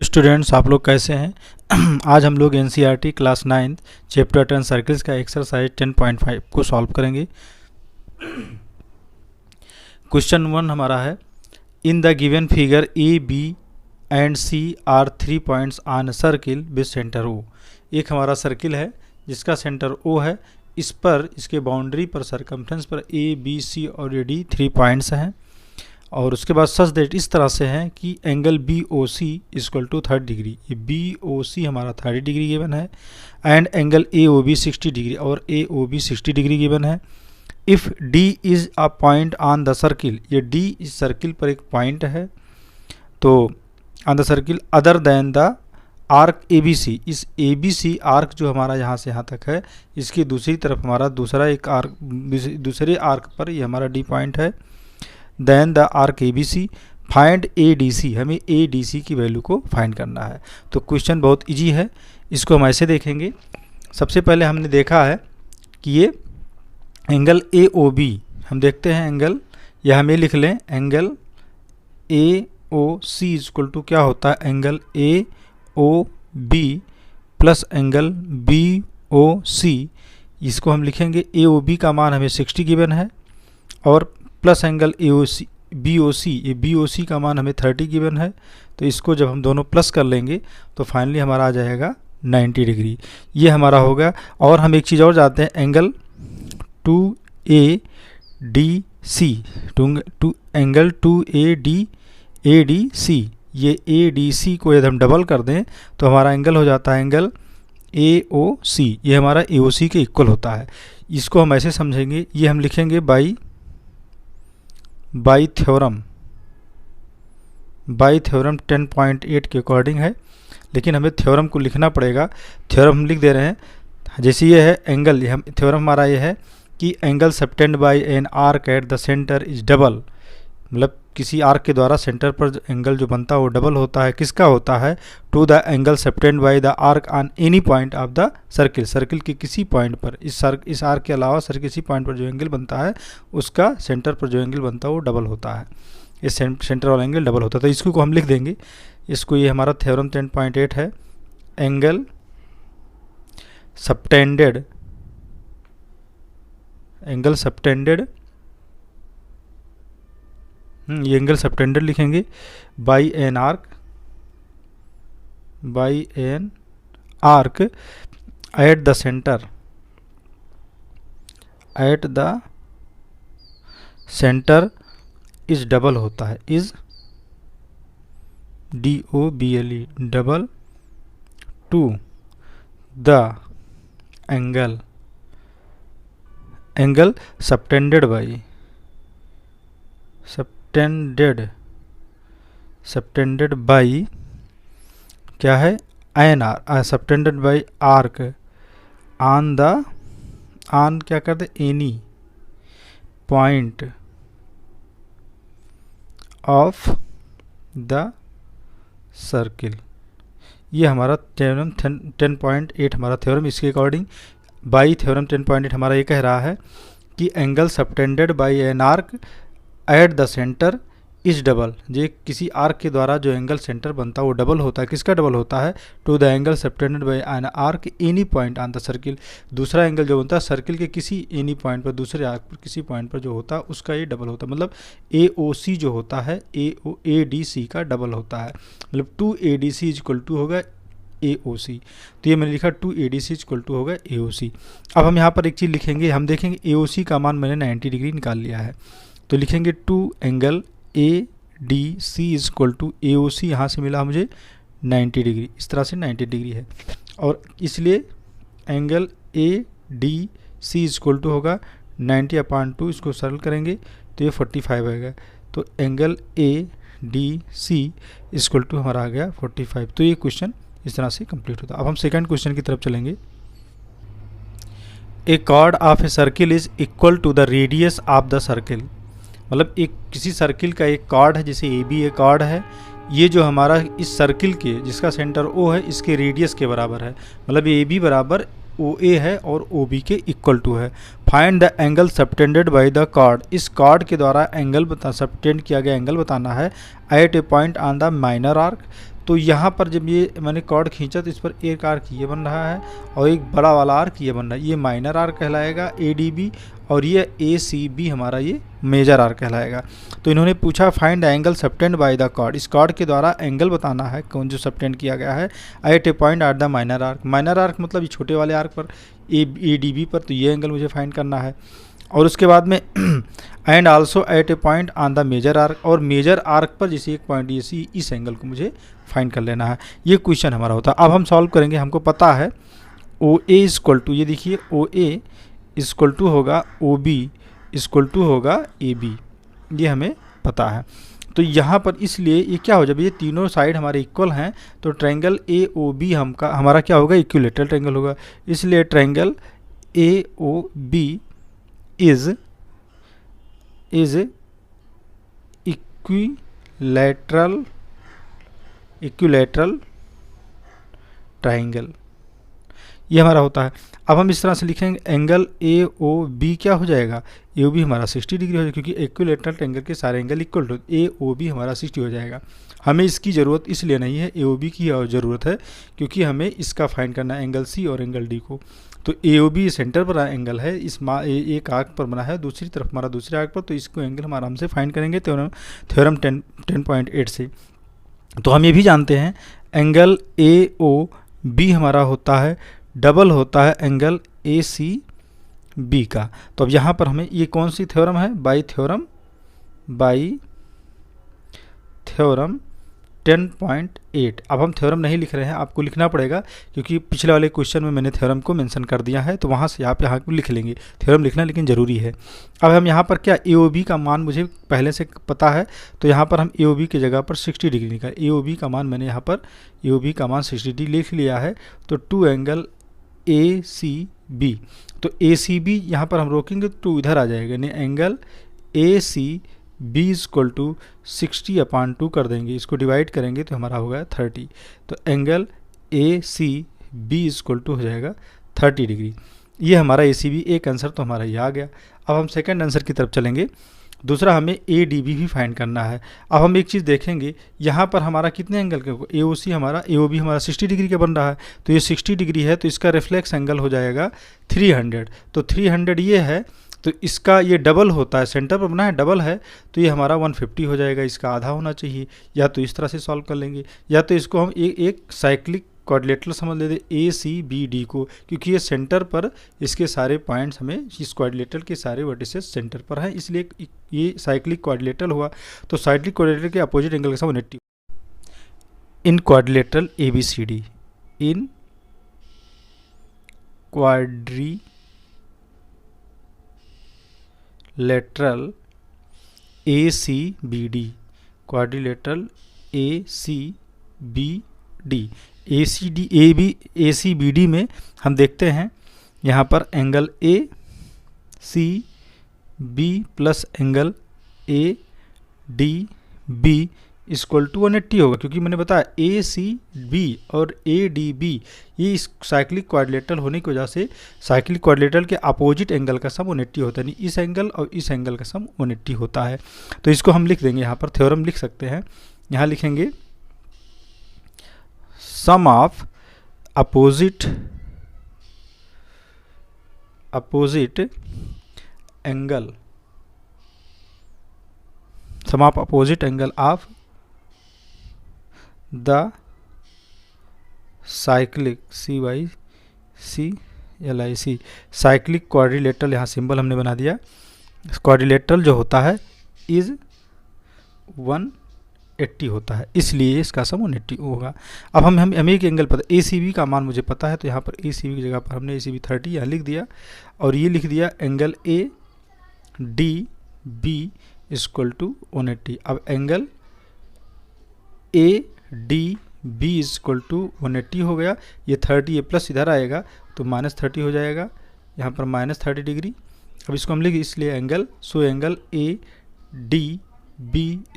Students, आप लोग कैसे हैं? आज हम लोग एनसीईआरटी क्लास 9 चैप्टर 10 सर्कल्स का एक्सरसाइज 10.5 को सॉल्व करेंगे। क्वेश्चन 1 हमारा है, in the given figure A B and C are 3 points on circle with centre O. एक हमारा सर्किल है जिसका सेंटर ओ है, इस पर इसके बाउंड्री पर सर्कमफ्रेंस पर ए बी सी और डी 3 पॉइंट्स हैं और उसके बाद सच दैट इस तरह से है कि angle B O C equal to 30 degree. ये बी ओ सी हमारा 30 डिग्री गिवन है and angle A O B 60 degree और A O B 60 degree given है। If D is a point on the circle, ये D इस circle पर एक point है, तो on the circle other than the arc A B C, इस A B C arc जो हमारा यहाँ से यहाँ तक है, इसकी दूसरी तरफ हमारा दूसरा एक आर्क, दूसरे आर्क पर ये हमारा डी पॉइंट है। Then the arc A B C, find A D C, हमें ए डी सी की वैल्यू को फाइंड करना है। तो क्वेश्चन बहुत इजी है, इसको हम ऐसे देखेंगे। सबसे पहले हमने देखा है कि ये एंगल ए ओ बी, हम देखते हैं एंगल, या हमें लिख लें angle A O C equal to क्या होता है, angle A O B plus angle B O C. इसको हम लिखेंगे ए ओ बी का मान हमें 60 गिवन है और plus angle A O C B O C, ये बी ओ सी का मान हमें 30 गिवन है। तो इसको जब हम दोनों प्लस कर लेंगे तो फाइनली हमारा आ जाएगा 90 डिग्री, ये हमारा होगा। और हम एक चीज़ और जानते हैं, angle 2 D C, to angle 2 A D C, ये ए डी सी को यदि हम डबल कर दें तो हमारा एंगल हो जाता है एंगल ए ओ सी, ये हमारा ए ओ सी के इक्वल होता है। इसको हम ऐसे समझेंगे, ये हम लिखेंगे बाई थ्योरम 10.8 के अकॉर्डिंग है, लेकिन हमें थ्योरम को लिखना पड़ेगा। थ्योरम हम लिख दे रहे हैं, जैसे ये है एंगल, हम थ्योरम हमारा ये है कि angle subtend by an arc at the centre is double, मतलब किसी आर्क के द्वारा सेंटर पर एंगल जो बनता है वो डबल होता है। किसका होता है? To the angle subtend by the arc on any point of the circle, circle के किसी पॉइंट पर, इस आर्क के अलावा सर्किल किसी पॉइंट पर जो एंगल बनता है उसका सेंटर पर जो एंगल बनता है वो डबल होता है, इस सेंटर वाला एंगल डबल होता है। तो इसको हम लिख देंगे, इसको, ये हमारा थ्योरम 10.8 है। एंगल सबटेंडेड ये एंगल सबटेंडेड लिखेंगे by an arc at the centre is double होता है, is D O B L E, double to the angle subtended by क्या है, an arc, subtended by arc on क्या करते, any point of the circle. ये हमारा theorem 10.8 हमारा theorem, इसके अकॉर्डिंग बाई थ्योरम 10.8 हमारा ये कह रहा है कि angle subtended by an arc at the centre is double, ये किसी आर्क के द्वारा जो एंगल सेंटर बनता है वो डबल होता है। किसका डबल होता है? To the angle subtended by an arc any point on the circle, दूसरा एंगल जो बनता है सर्किल के किसी एनी पॉइंट पर, दूसरे आर्क पर किसी पॉइंट पर जो होता है उसका ये डबल होता है। मतलब ए ओ सी जो होता है ए डी सी का डबल होता है, मतलब 2 A D C equal to होगा ए ओ सी। तो ये मैंने लिखा 2 A D C equal to होगा ए ओ सी। अब हम यहाँ पर एक चीज़ लिखेंगे, हम देखेंगे ए ओ सी का मान मैंने 90 डिग्री निकाल लिया है, तो लिखेंगे 2 angle A D C equal to A O C, यहाँ से मिला मुझे 90 डिग्री, इस तरह से 90 डिग्री है और इसलिए angle A D C equal to होगा 90/2, इसको सरल करेंगे तो ये 45 आएगा। तो angle A D C equal to हमारा आ गया 45। तो ये क्वेश्चन इस तरह से कंप्लीट होता है। अब हम सेकंड क्वेश्चन की तरफ चलेंगे। A chord of a circle is equal to the radius of the circle, मतलब एक किसी सर्किल का एक कॉर्ड है, जैसे ए बी ए कॉर्ड है, ये जो हमारा इस सर्किल के जिसका सेंटर ओ है इसके रेडियस के बराबर है, मतलब ए बी बराबर ओ ए है और ओ बी के इक्वल टू है। Find the angle subtended by the chord, इस कॉर्ड के द्वारा एंगल सबटेंड किया गया एंगल बताना है at a point on the minor arc. तो यहाँ पर जब ये मैंने कॉर्ड खींचा तो इस पर एक आर्क ये बन रहा है और एक बड़ा वाला आर्क ये बन रहा है, ये माइनर आर्क कहलाएगा ADB, और ये ACB हमारा ये मेजर आर्क कहलाएगा। तो इन्होंने पूछा find the angle subtend by the chord, इस कॉर्ड के द्वारा एंगल बताना है कौन जो सबटेंड किया गया है at a point at the minor arc. Minor arc मतलब ये छोटे वाले आर्क पर ADB पर, तो ये एंगल मुझे फाइंड करना है। और उसके बाद में and also at a point on the major arc, और मेजर आर्क पर जैसे एक पॉइंट इस एंगल को मुझे फाइंड कर लेना है। ये क्वेश्चन हमारा होता है। अब हम सॉल्व करेंगे। हमको पता है OA इक्वल टू, ये देखिए OA इक्वल टू होगा OB इक्वल टू होगा AB, ये हमें पता है। तो यहाँ पर इसलिए ये क्या हो, जब ये तीनों साइड हमारे इक्वल हैं तो ट्रायंगल AOB हमारा क्या होगा, इक्विलेटरल ट्रायंगल होगा। इसलिए triangle AOB is equilateral triangle, ये हमारा होता है। अब हम इस तरह से लिखेंगे एंगल AOB क्या हो जाएगा, AOB हमारा 60 डिग्री हो जाएगा, क्योंकि इक्विलेटरल ट्रायंगल के सारे एंगल इक्वल टू AOB हमारा 60 हो जाएगा। हमें इसकी ज़रूरत इसलिए नहीं है, AOB की ज़रूरत है क्योंकि हमें इसका फाइंड करना है एंगल C और एंगल D को। तो AOB सेंटर पर एंगल है, इस एक आर्क पर बना है, दूसरी तरफ हमारा दूसरे आर्क पर, तो इसको एंगल हम आराम से फाइंड करेंगे थ्योरम 10.8 से। तो हम ये भी जानते हैं एंगल AOB हमारा होता है डबल होता है एंगल ACB का। तो अब यहाँ पर हमें ये कौन सी थ्योरम है, बाई थ्योरम 10.8। अब हम थ्योरम नहीं लिख रहे हैं, आपको लिखना पड़ेगा क्योंकि पिछले वाले क्वेश्चन में मैंने थ्योरम को मेंशन कर दिया है, तो वहाँ से आप यहाँ को लिख लेंगे। थ्योरम लिखना लेकिन ज़रूरी है। अब हम यहाँ पर क्या AOB का मान मुझे पहले से पता है, तो यहाँ पर हम AOB की जगह पर 60 डिग्री निकाल, AOB का मान मैंने यहाँ पर AOB का मान 60 डिग्री लिख लिया है। तो टू एंगल ACB, तो ACB यहाँ पर हम रोकेंगे तो इधर आ जाएगा, यानी एंगल ACB इक्वल टू 60/2 कर देंगे, इसको डिवाइड करेंगे तो हमारा होगा 30। तो एंगल ACB इक्वल टू हो जाएगा 30 डिग्री। ये हमारा ACB एक आंसर तो हमारा ये आ गया। अब हम सेकंड आंसर की तरफ चलेंगे। दूसरा हमें ADB भी फाइंड करना है। अब हम एक चीज़ देखेंगे, यहाँ पर हमारा कितने एंगल का AOB हमारा 60 डिग्री का बन रहा है, तो ये 60 डिग्री है, तो इसका रिफ्लेक्स एंगल हो जाएगा 300। तो 300 ये है, तो इसका ये डबल होता है, सेंटर पर बना है डबल है, तो ये हमारा 150 हो जाएगा, इसका आधा होना चाहिए। या तो इस तरह से सॉल्व कर लेंगे, या तो इसको हम एक साइक्लिक क्वाड्रिलेटरल समझ लेते ACBD को, क्योंकि ये सेंटर पर इसके सारे पॉइंट्स हमें इस क्वाड्रिलेटरल के सारे वर्टिसेस सेंटर पर हैं, इसलिए ये साइक्लिक क्वाड्रिलेटरल हुआ। तो साइक्लिक क्वाड्रिलेटरल के अपोजिट एंगल के साथ 180 in quadrilateral ABCD, in quadrilateral ACBD, quadrilateral ACBD, ACBD में हम देखते हैं यहाँ पर angle ACB plus angle ADB equal to 180 होगा, क्योंकि मैंने बताया ACB और ADB ये इस साइक्लिक क्वाड्रिलेटरल होने की वजह से साइक्लिक क्वाड्रिलेटरल के अपोजिट एंगल का सम 180 होता है, यानी इस एंगल और इस एंगल का सम 180 होता है। तो इसको हम लिख देंगे, यहाँ पर थ्योरम लिख सकते हैं। यहाँ लिखेंगे sum of opposite angle, sum of opposite angle of the cyclic CYCLIC cyclic quadrilateral, यहाँ सिंबल हमने बना दिया। क्वाड्रिलेटरल जो होता है इज 180 होता है, इसलिए इसका सम 180 होगा। अब हमें एक एंगल पता, ACB का मान मुझे पता है, तो यहाँ पर ACB की जगह पर हमने ACB 30 यहाँ लिख दिया, और ये लिख दिया एंगल ADB इक्वल टू 180। अब एंगल ADB इक्वल टू 180 हो गया, ये 30 ये प्लस इधर आएगा तो -30 हो जाएगा, यहाँ पर -30 डिग्री। अब इसको हम लिख, इसलिए angle ADB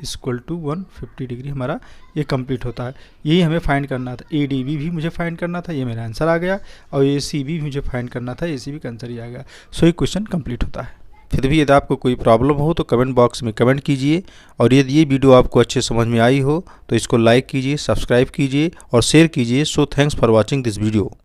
equal to 150 degree हमारा ये कंप्लीट होता है। यही हमें फाइंड करना था। ADB भी मुझे फाइंड करना था, ये मेरा आंसर आ गया, और ACB भी मुझे फाइंड करना था, ACB का आंसर ही आ गया। सो ये क्वेश्चन कंप्लीट होता है। फिर भी यदि आपको कोई प्रॉब्लम हो तो कमेंट बॉक्स में कमेंट कीजिए। और यदि ये वीडियो आपको अच्छे समझ में आई हो तो इसको लाइक कीजिए, सब्सक्राइब कीजिए और शेयर कीजिए। So thanks for watching this video.